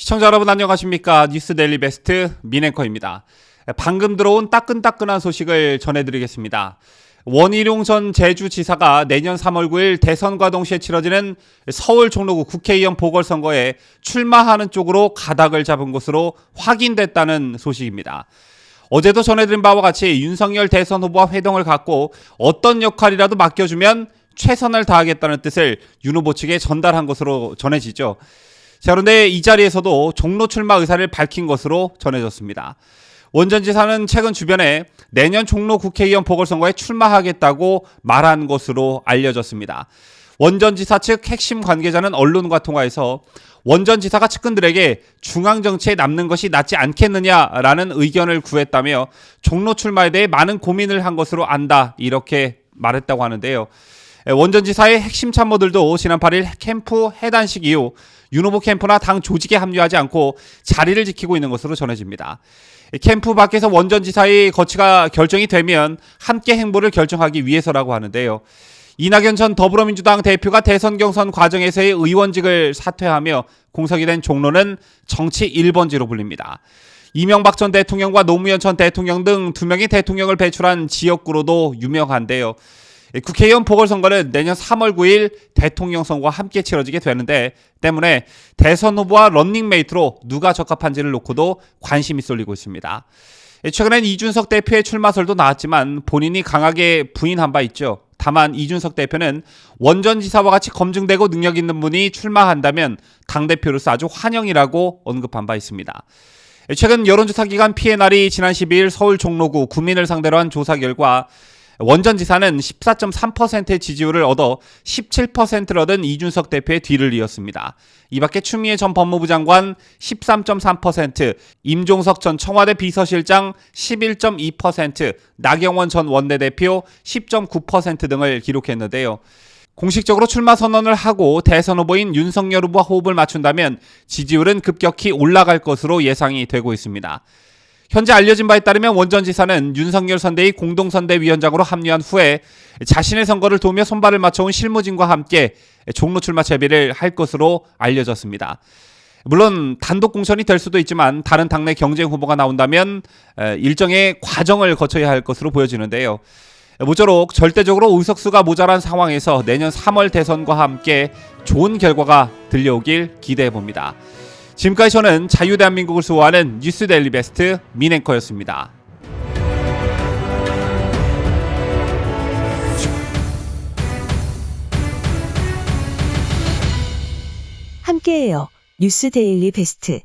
시청자 여러분 안녕하십니까? 뉴스 데일리 베스트 민앵커입니다. 방금 들어온 따끈따끈한 소식을 전해드리겠습니다. 원희룡 전 제주지사가 내년 3월 9일 대선과 동시에 치러지는 서울 종로구 국회의원 보궐선거에 출마하는 쪽으로 가닥을 잡은 것으로 확인됐다는 소식입니다. 어제도 전해드린 바와 같이 윤석열 대선 후보와 회동을 갖고 어떤 역할이라도 맡겨주면 최선을 다하겠다는 뜻을 윤 후보 측에 전달한 것으로 전해지죠. 자, 그런데 이 자리에서도 종로 출마 의사를 밝힌 것으로 전해졌습니다. 원 전 지사는 최근 주변에 내년 종로 국회의원 보궐선거에 출마하겠다고 말한 것으로 알려졌습니다. 원 전 지사 측 핵심 관계자는 언론과 통화해서 원 전 지사가 측근들에게 중앙정치에 남는 것이 낫지 않겠느냐라는 의견을 구했다며 종로 출마에 대해 많은 고민을 한 것으로 안다, 이렇게 말했다고 하는데요. 원 전 지사의 핵심 참모들도 지난 8일 캠프 해단식 이후 윤 후보 캠프나 당 조직에 합류하지 않고 자리를 지키고 있는 것으로 전해집니다. 캠프 밖에서 원 전 지사의 거취가 결정이 되면 함께 행보를 결정하기 위해서라고 하는데요. 이낙연 전 더불어민주당 대표가 대선 경선 과정에서의 의원직을 사퇴하며 공석이 된 종로는 정치 1번지로 불립니다. 이명박 전 대통령과 노무현 전 대통령 등 2명의 대통령을 배출한 지역구로도 유명한데요. 국회의원 보궐선거는 내년 3월 9일 대통령 선거와 함께 치러지게 되는데 때문에 대선 후보와 런닝메이트로 누가 적합한지를 놓고도 관심이 쏠리고 있습니다. 최근엔 이준석 대표의 출마설도 나왔지만 본인이 강하게 부인한 바 있죠. 다만 이준석 대표는 원 전 지사와 같이 검증되고 능력 있는 분이 출마한다면 당대표로서 아주 환영이라고 언급한 바 있습니다. 최근 여론조사 기관 PNR이 지난 12일 서울 종로구 구민을 상대로 한 조사 결과 원 전 지사는 14.3%의 지지율을 얻어 17%를 얻은 이준석 대표의 뒤를 이었습니다. 이밖에 추미애 전 법무부 장관 13.3%, 임종석 전 청와대 비서실장 11.2%, 나경원 전 원내대표 10.9% 등을 기록했는데요. 공식적으로 출마 선언을 하고 대선 후보인 윤석열 후보와 호흡을 맞춘다면 지지율은 급격히 올라갈 것으로 예상이 되고 있습니다. 현재 알려진 바에 따르면 원 전 지사는 윤석열 선대위 공동선대위원장으로 합류한 후에 자신의 선거를 도우며 손발을 맞춰온 실무진과 함께 종로 출마 채비를 할 것으로 알려졌습니다. 물론 단독 공천이 될 수도 있지만 다른 당내 경쟁 후보가 나온다면 일정의 과정을 거쳐야 할 것으로 보여지는데요. 모쪼록 절대적으로 의석수가 모자란 상황에서 내년 3월 대선과 함께 좋은 결과가 들려오길 기대해봅니다. 지금까지 저는 자유대한민국을 수호하는 뉴스 데일리 베스트 민앵커였습니다. 함께해요. 뉴스 데일리 베스트.